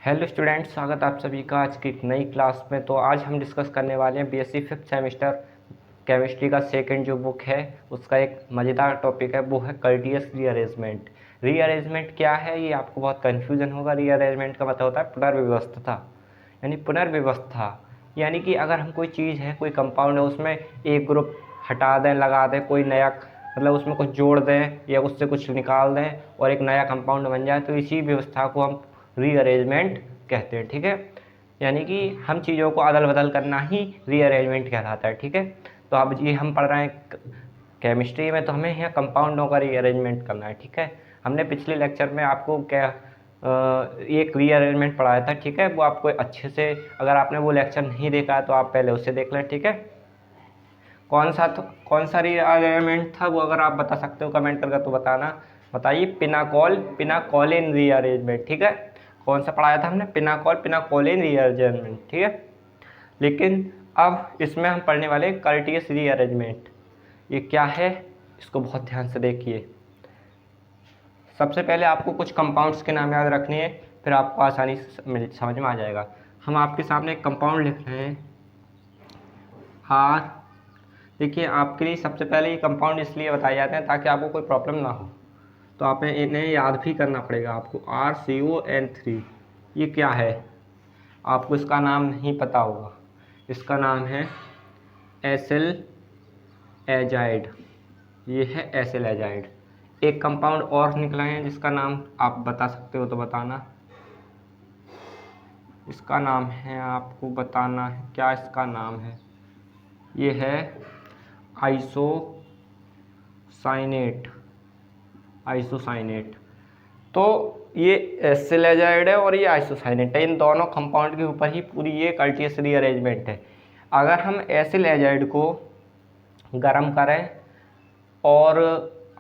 Hello students, स्वागत है आप सभी का आज की एक नई क्लास में। तो आज हम डिस्कस करने वाले हैं बीएससी फिफ्थ सेमेस्टर केमिस्ट्री का सेकंड जो बुक है उसका एक मज़ेदार टॉपिक है, वो है कर्टियस रीअरेंजमेंट। रीअरेंजमेंट क्या है, ये आपको बहुत कन्फ्यूजन होगा। रीअरेंजमेंट का मतलब होता है पुनर्व्यवस्था, यानी पुनर्व्यवस्था। यानी कि अगर हम कोई चीज़ है, कोई कंपाउंड है, उसमें एक ग्रुप हटा दें, लगा दें, कोई नया मतलब उसमें कुछ जोड़ दें या उससे कुछ निकाल दें और एक नया कंपाउंड बन जाए, तो इसी व्यवस्था को हम रीअरेंजमेंट कहते हैं। ठीक है, यानी कि हम चीज़ों को अदल बदल करना ही रीअरेंजमेंट कहलाता है। ठीक है, तो अब ये हम पढ़ रहे हैं केमिस्ट्री में, तो हमें यहाँ कंपाउंडों का रीअरेंजमेंट करना है। ठीक है, हमने पिछले लेक्चर में आपको क्या एक रीअरेंजमेंट पढ़ाया था। ठीक है, वो आपको अच्छे से, अगर आपने वो लेक्चर नहीं देखा है तो आप पहले उससे देख लें। ठीक है, कौन सा रीअरेंजमेंट था वो अगर आप बता सकते हो कमेंट करके तो बताना। बताइए, पिनाकोलिन रीअरेंजमेंट। ठीक है, कौन सा पढ़ाया था हमने? पिनाकोलिन रीअरेंजमेंट। ठीक है, लेकिन अब इसमें हम पढ़ने वाले कर्टियस रीअरेंजमेंट। ये क्या है, इसको बहुत ध्यान से देखिए। सबसे पहले आपको कुछ कंपाउंड्स के नाम याद रखने हैं, फिर आपको आसानी से समझ में आ जाएगा। हम आपके सामने एक कंपाउंड लिख रहे हैं आर। देखिए, आपके लिए सबसे पहले ये कंपाउंड इसलिए बताए जाते हैं ताकि आपको कोई प्रॉब्लम ना हो, तो आप इन्हें याद भी करना पड़ेगा आपको। RCON3 ये क्या है, आपको इसका नाम नहीं पता होगा। इसका नाम है एसिल एजाइड। ये है एसिल एजाइड। एक कंपाउंड और निकला है जिसका नाम आप बता सकते हो तो बताना। इसका नाम है, आपको बताना है क्या इसका नाम है। ये है आइसोसाइनेट। आइसोसाइनेट। तो ये एसिल एजाइड है और ये आइसोसाइनेट है। इन दोनों कंपाउंड के ऊपर ही पूरी ये कर्टियस रीअरेंजमेंट है। अगर हम एसिल एजाइड को गर्म करें और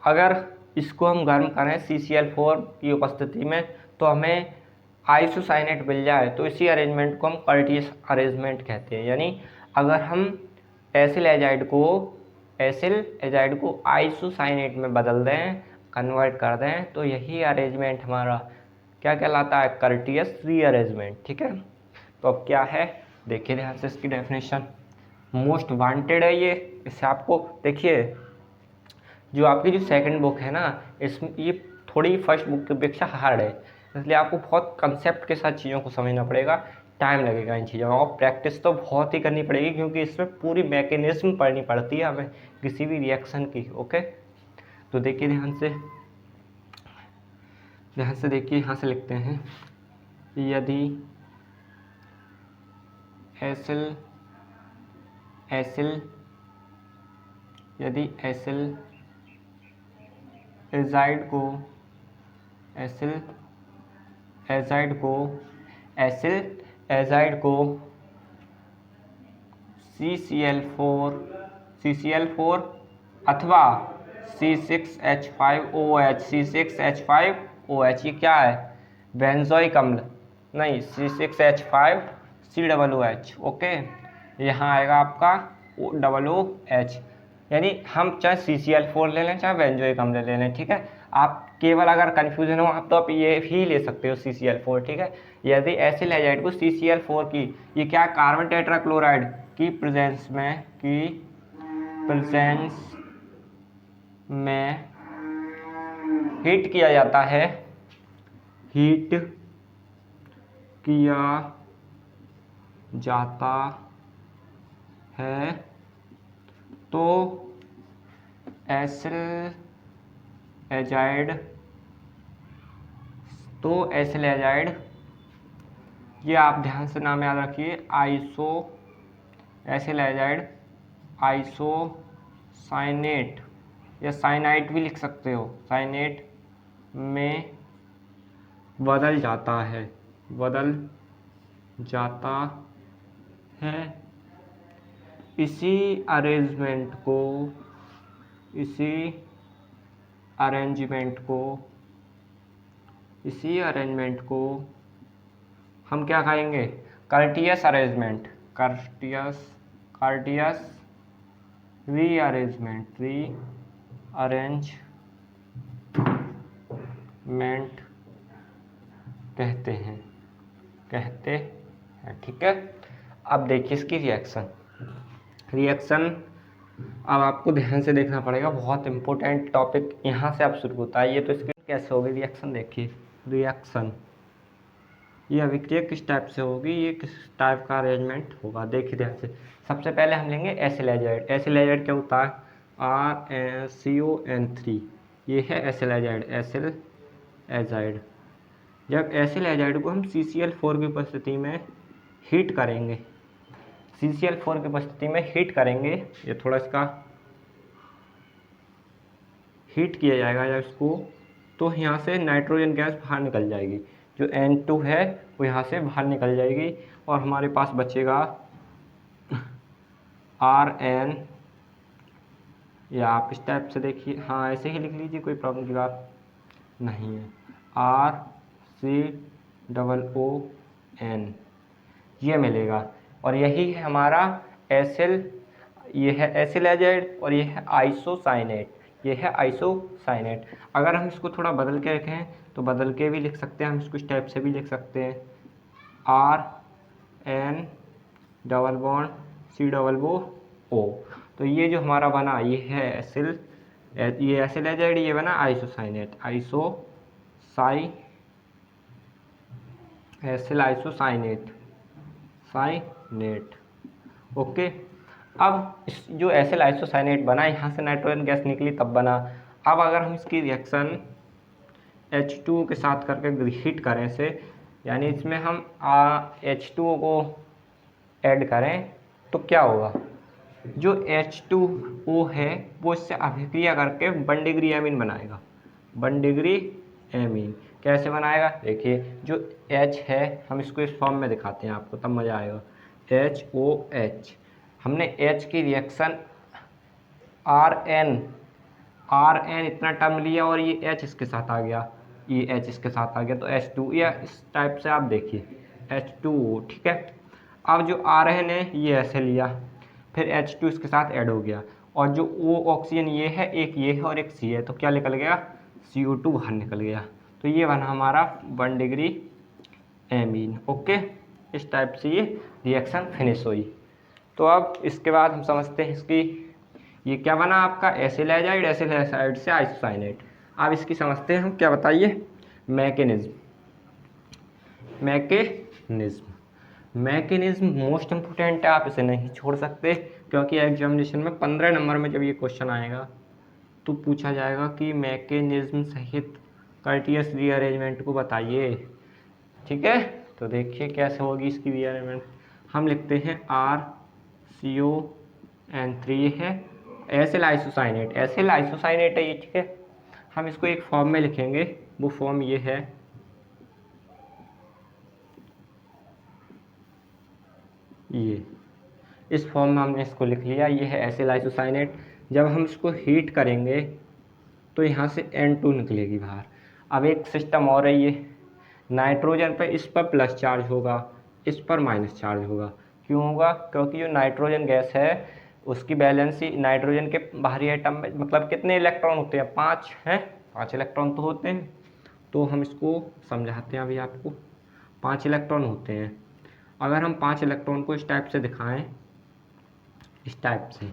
अगर इसको हम गर्म करें CCl4 की उपस्थिति में, तो हमें आइसोसाइनेट मिल जाए, तो इसी अरेंजमेंट को हम कर्टियस अरेंजमेंट कहते हैं। यानी अगर हम एसिल एजाइड को आइसोसाइनेट में बदल दें, कन्वर्ट कर दें, तो यही अरेंजमेंट हमारा क्या कहलाता है? Curtius rearrangement. ठीक है, तो अब क्या है, देखिए ध्यान से इसकी डेफिनेशन। मोस्ट वांटेड है ये। इससे आपको देखिए, जो आपकी जो सेकंड बुक है ना, इसमें ये थोड़ी फर्स्ट बुक की अपेक्षा हार्ड है, इसलिए आपको बहुत कंसेप्ट के साथ चीज़ों को समझना पड़ेगा। टाइम लगेगा इन चीज़ों में, और प्रैक्टिस तो बहुत ही करनी पड़ेगी, क्योंकि इसमें पूरी मैकेनिज्म पढ़नी पड़ती है हमें किसी भी रिएक्शन की। ओके, तो देखिए ध्यान से देखिए, यहाँ से लिखते हैं, यदि एसिल एजाइड को एसिल एजाइड को CCl4 अथवा C6H5OH। ये क्या है? बेंजोइक अम्ल, नहीं, C6H5COOH। ओके, यहाँ आएगा आपका OOH। यानी हम चाहे CCl4 ले लें, चाहे बेंजोइक अम्ल ले लें। ठीक है, आप केवल अगर कन्फ्यूजन हो आप तो आप ये ही ले सकते हो, CCl4। ठीक है, यदि एसिल एजाइड को CCl4 की, ये क्या, कार्बन टेट्राक्लोराइड की प्रेजेंस में हीट किया जाता है, तो एसिल एजाइड, ये आप ध्यान से नाम याद रखिए, एसिल एजाइड आइसोसाइनेट या साइनाइट भी लिख सकते हो, साइनेट में बदल जाता है इसी अरेंजमेंट को हम क्या कहेंगे? Courteous arrangement. कर्टियस रीअरेंजमेंट कहते हैं। कहते हैं। ठीक है, अब देखिए इसकी रिएक्शन अब आपको ध्यान से देखना पड़ेगा, बहुत इंपॉर्टेंट टॉपिक यहाँ से आप शुरू होता है। ये तो इसकी कैसे होगी रिएक्शन, देखिए रिएक्शन ये अभिक्रिया किस टाइप से होगी, ये किस टाइप का अरेंजमेंट होगा, देखिए ध्यान से। सबसे पहले हम लेंगे एसिल एजाइड। एसिल एजाइड क्या होता है, RnCO3, ये है एसिल एजाइड, एसिल एजाइड। जब एसिल एजाइड को हम CCl4 की उपस्थिति में हीट करेंगे, CCl4 की उपस्थिति में हीट करेंगे, ये थोड़ा इसका हीट किया जाएगा जब इसको, तो यहाँ से नाइट्रोजन गैस बाहर निकल जाएगी, जो N2 है वो यहाँ से बाहर निकल जाएगी और हमारे पास बचेगा Rn, या आप इस टाइप से देखिए, हाँ ऐसे ही लिख लीजिए, कोई प्रॉब्लम की बात नहीं है, RCOON ये मिलेगा। और यही है हमारा एसिल, ये है एसिल एजाइड और ये है आइसोसाइनेट, ये है आइसोसाइनेट। अगर हम इसको थोड़ा बदल के रखें तो बदल के भी लिख सकते हैं, हम इसको इस टाइप से भी लिख सकते हैं, RN डबल बॉन्ड COO। तो ये जो हमारा बना ये है एसिल, ये एसिल एजाइड, ये बना आइसोसाइनेट, एसिल आइसोसाइनेट, ओके। अब इस जो एसिल आइसोसाइनेट बना, यहाँ से नाइट्रोजन गैस निकली तब बना। अब अगर हम इसकी रिएक्शन H2O के साथ करके हीट करें से, यानी इसमें हम H2O को ऐड करें तो क्या होगा, जो H2O है वो इससे अभिक्रिया करके 1 डिग्री एमीन बनाएगा, 1 डिग्री एमीन। कैसे बनाएगा, देखिए जो H है हम इसको इस फॉर्म में दिखाते हैं आपको, तब मज़ा आएगा। HOH, हमने H की रिएक्शन RN इतना टर्म लिया और ये H इसके साथ आ गया, ये H इसके साथ आ गया, तो H2, या इस टाइप से आप देखिए H2O। ठीक है, अब जो RN है ये ऐसे लिया, फिर H2 इसके साथ ऐड हो गया, और जो O ऑक्सीजन ये है, एक ये है और एक C है, तो क्या निकल गया, CO2 बाहर निकल गया। तो ये बना हमारा 1 डिग्री एमीन। ओके, इस टाइप से ये रिएक्शन फिनिश हुई। तो अब इसके बाद हम समझते हैं इसकी, ये क्या बना आपका एसिल एजाइड, एसिल एजाइड से आइसोसाइनेट। अब इसकी समझते हैं हम, क्या बताइए, मैकेनिज्म मोस्ट इम्पोर्टेंट है, आप इसे नहीं छोड़ सकते, क्योंकि एग्जामिनेशन में 15 नंबर में जब ये क्वेश्चन आएगा तो पूछा जाएगा कि मैकेनिज्म सहित कर्टियस रीअरेंजमेंट को बताइए। ठीक है, तो देखिए कैसे होगी इसकी रीअरेंजमेंट। हम लिखते हैं RCON3 है एसिल आइसोसाइनेट, है ये। ठीक है, हम इसको एक फॉर्म में लिखेंगे, वो फॉर्म ये है, ये इस फॉर्म में हमने इसको लिख लिया, ये है एसिल आइसोसाइनेट। जब हम इसको हीट करेंगे तो यहाँ से N2 निकलेगी बाहर। अब एक सिस्टम और है, ये नाइट्रोजन पर इस पर प्लस चार्ज होगा, इस पर माइनस चार्ज होगा। क्यों होगा, क्योंकि जो नाइट्रोजन गैस है उसकी बैलेंसी नाइट्रोजन के बाहरी एटम में, मतलब कितने इलेक्ट्रॉन होते हैं, 5 हैं, 5 इलेक्ट्रॉन तो होते हैं। तो हम इसको समझाते हैं अभी आपको, 5 इलेक्ट्रॉन होते हैं। अगर हम 5 इलेक्ट्रॉन को इस टाइप से दिखाएं, इस टाइप से,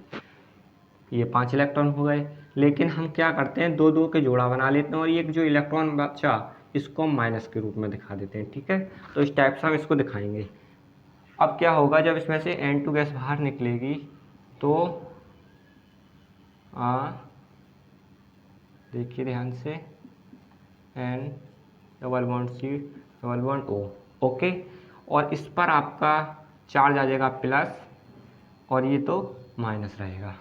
ये 5 इलेक्ट्रॉन हो गए, लेकिन हम क्या करते हैं, 2 2 के जोड़ा बना लेते हैं, और ये जो इलेक्ट्रॉन बचा इसको माइनस के रूप में दिखा देते हैं। ठीक है, तो इस टाइप से हम इसको दिखाएंगे। अब क्या होगा, जब इसमें से N2 गैस बाहर निकलेगी तो देखिए ध्यान से, N double bond C double bond O। Okay, और इस पर आपका चार्ज आ जाएगा प्लस, और ये तो माइनस रहेगा,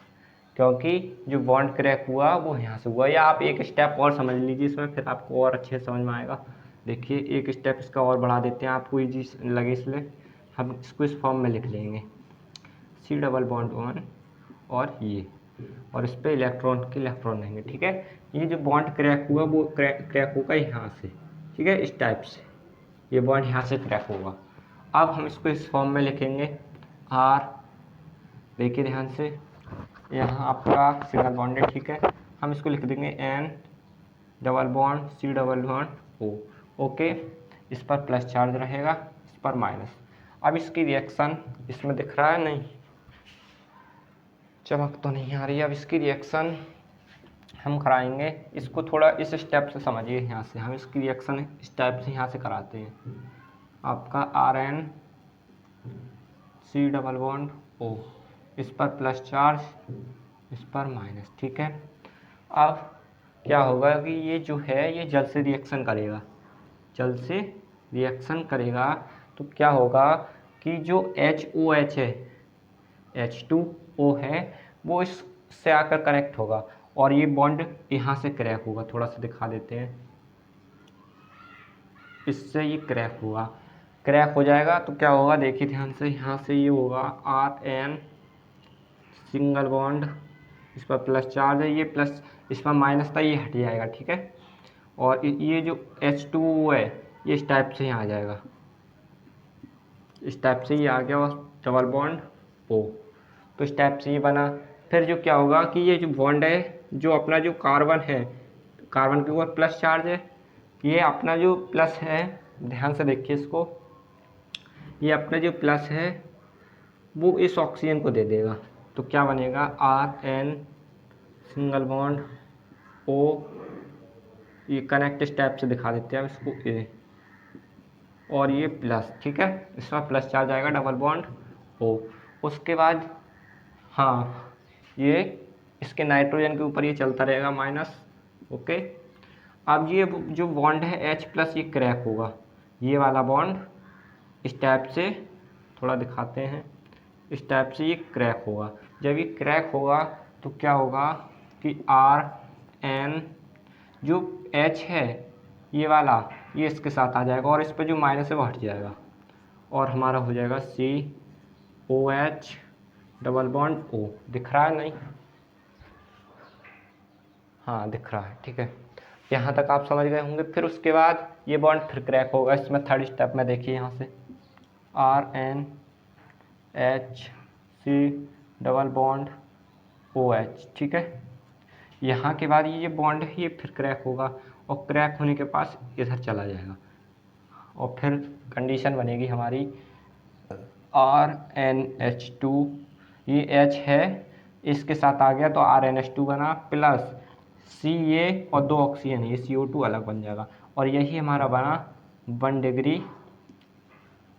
क्योंकि जो बॉन्ड क्रैक हुआ वो यहाँ से हुआ। या आप एक स्टेप और समझ लीजिए इसमें, फिर आपको और अच्छे से समझ में आएगा। देखिए एक स्टेप इसका और बढ़ा देते हैं, आपको ईजी लगे इसलिए हम इसको इस फॉर्म में लिख लेंगे, C डबल बॉन्ड 1 और ये, और इस पर इलेक्ट्रॉन रहेंगे। ठीक है, ये जो बॉन्ड क्रैक हुआ वो क्रैक होगा यहाँ से। ठीक है, इस टाइप से ये बॉन्ड यहाँ से क्रैक होगा। अब हम इसको इस फॉर्म में लिखेंगे R, देखिए ध्यान से, यहाँ आपका सिंगल बॉन्ड है। ठीक है, हम इसको लिख देंगे N double bond C double bond O। Okay, इस पर प्लस चार्ज रहेगा, इस इस पर माइनस। अब इसकी रिएक्शन इसमें दिख रहा है, नहीं चमक तो नहीं आ रही है। अब इसकी रिएक्शन हम कराएंगे, इसको थोड़ा इस स्टेप से समझिए। यहाँ से हम इसकी रिएक्शन स्टेप से यहाँ से कराते हैं। आपका Rn C double bond O, इस पर प्लस चार्ज, इस पर माइनस, ठीक है। अब क्या होगा कि ये जो है ये जल से रिएक्शन करेगा, जल से रिएक्शन करेगा तो क्या होगा कि जो HOH है, H2O है, वो इससे आकर कनेक्ट होगा और ये बॉन्ड यहाँ से क्रैक होगा। थोड़ा सा दिखा देते हैं, इससे ये क्रैक होगा, क्रैक हो जाएगा तो क्या होगा देखिए ध्यान से, यहाँ से ये होगा Rn सिंगल बॉन्ड, इस पर प्लस चार्ज है, ये प्लस इस पर माइनस था, ये हट जाएगा, ठीक है। और ये जो H2O है ये इस टाइप से यहाँ आ जाएगा, इस टाइप से ये आ गया और डबल बॉन्ड O, तो इस टाइप से ये बना। फिर जो क्या होगा कि ये जो बॉन्ड है, जो अपना जो कार्बन है, कार्बन के ऊपर प्लस चार्ज है, ये अपना जो प्लस है, ध्यान से देखिए इसको, ये अपना जो प्लस है वो इस ऑक्सीजन को दे देगा, तो क्या बनेगा Rn सिंगल बॉन्ड O, ये कनेक्ट स्टेप से दिखा देते हैं इसको A, और ये प्लस, ठीक है, इसमें प्लस चार्ज आएगा, डबल बॉन्ड O। उसके बाद हाँ ये इसके नाइट्रोजन के ऊपर ये चलता रहेगा माइनस, ओके। अब ये जो बॉन्ड है H प्लस, ये क्रैक होगा, ये वाला बॉन्ड इस टाइप से, थोड़ा दिखाते हैं, इस टाइप से ये क्रैक होगा। जब ये क्रैक होगा तो क्या होगा कि Rn जो H है ये वाला, ये इसके साथ आ जाएगा और इस पर जो माइनस है वो हट जाएगा और हमारा हो जाएगा COH डबल बॉन्ड O। दिख रहा है नहीं? हाँ दिख रहा है, ठीक है। यहाँ तक आप समझ गए होंगे। फिर उसके बाद ये बॉन्ड फिर क्रैक होगा, इसमें थर्ड स्टेप में देखिए यहाँ से Rn H C double bond OH, ठीक है। यहाँ के बाद ये बॉन्ड है ये फिर क्रैक होगा और क्रैक होने के पास इधर चला जाएगा और फिर कंडीशन बनेगी हमारी RnH2, ये H है इसके साथ आ गया तो RnH2 बना, प्लस Ca और 2 ऑक्सीजन है, ये CO2 अलग बन जाएगा और यही हमारा बना 1 डिग्री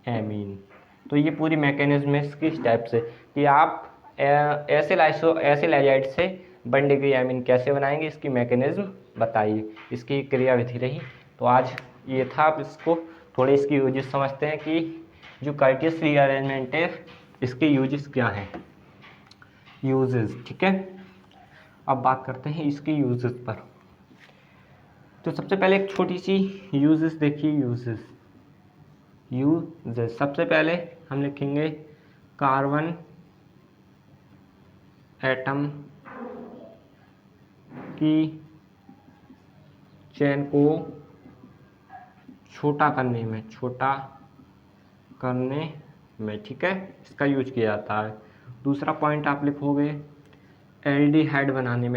एमीन। तो ये पूरी मैकेनिज्म है इसकी टाइप से कि आप एसिल एजाइड से 1 डिग्री एमीन कैसे बनाएंगे, इसकी मैकेनिज्म बताइए, इसकी क्रियाविधि रही। तो आज ये था, आप इसको थोड़े इसकी यूजेस समझते हैं कि जो कर्टियस रीअरेंजमेंट है इसके यूजेस क्या हैं, यूजेस, ठीक है। अब बात करते हैं इसकी यूजेस पर। तो सबसे पहले एक छोटी सी यूजेस देखिए, यूजेस सबसे पहले हम लिखेंगे कार्बन एटम की चेन को छोटा करने में, ठीक है, इसका यूज किया जाता है। दूसरा पॉइंट आप लिखोगे एल्डिहाइड बनाने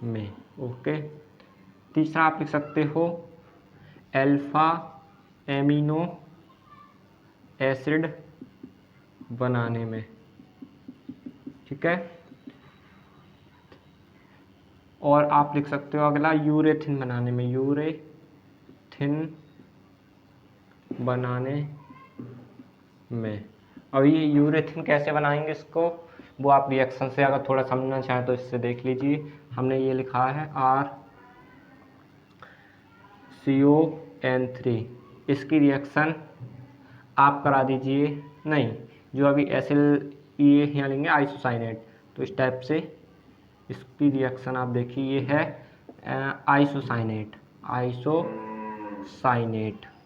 में, ओके। तीसरा आप लिख सकते हो अल्फा एमिनो एसिड बनाने में, ठीक है। और आप लिख सकते हो अगला यूरेथिन बनाने में, और ये यूरेथिन कैसे बनाएंगे इसको, वो आप रिएक्शन से अगर थोड़ा समझना चाहें तो इससे देख लीजिए। हमने ये लिखा है RCON3, इसकी रिएक्शन आप करा दीजिए, नहीं जो अभी एसिल ये यहाँ लेंगे आइसोसाइनेट, तो इस टाइप से इसकी रिएक्शन आप देखिए, ये है आइसोसाइनेट,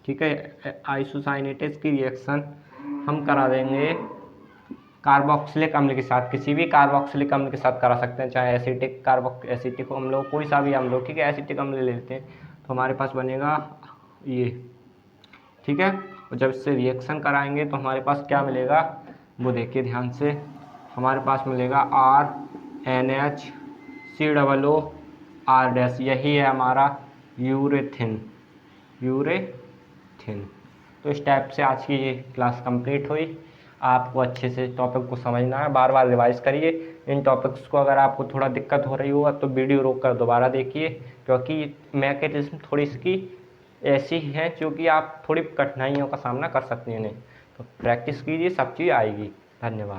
ठीक है, आइसोसाइनेट इसकी रिएक्शन हम करा देंगे कार्बोक्सिलिक अम्ल के साथ, किसी भी कार्बोक्सिलिक अम्ल के साथ करा सकते हैं, चाहे एसिटिक अम्ल हो, कोई सा भी अम्ल हो, ठीक है। एसिटिक अम्ल ले लेते हैं तो हमारे पास बनेगा ये, ठीक है। और जब इससे रिएक्शन कराएंगे तो हमारे पास क्या मिलेगा वो देखिए ध्यान से, हमारे पास मिलेगा RnHCOO R', यही है हमारा यूरेथिन, यूरेथिन। तो इस टाइप से आज की ये क्लास कंप्लीट हुई। आपको अच्छे से टॉपिक को समझना है, बार बार रिवाइज करिए इन टॉपिक्स को। अगर आपको थोड़ा दिक्कत हो रही होगा तो वीडियो रोक कर दोबारा देखिए, क्योंकि मैकेनिज्म थोड़ी इसकी ऐसी है जो कि आप थोड़ी कठिनाइयों का सामना कर सकते हैं इन्हें। तो प्रैक्टिस कीजिए, सब चीज़ आएगी। धन्यवाद।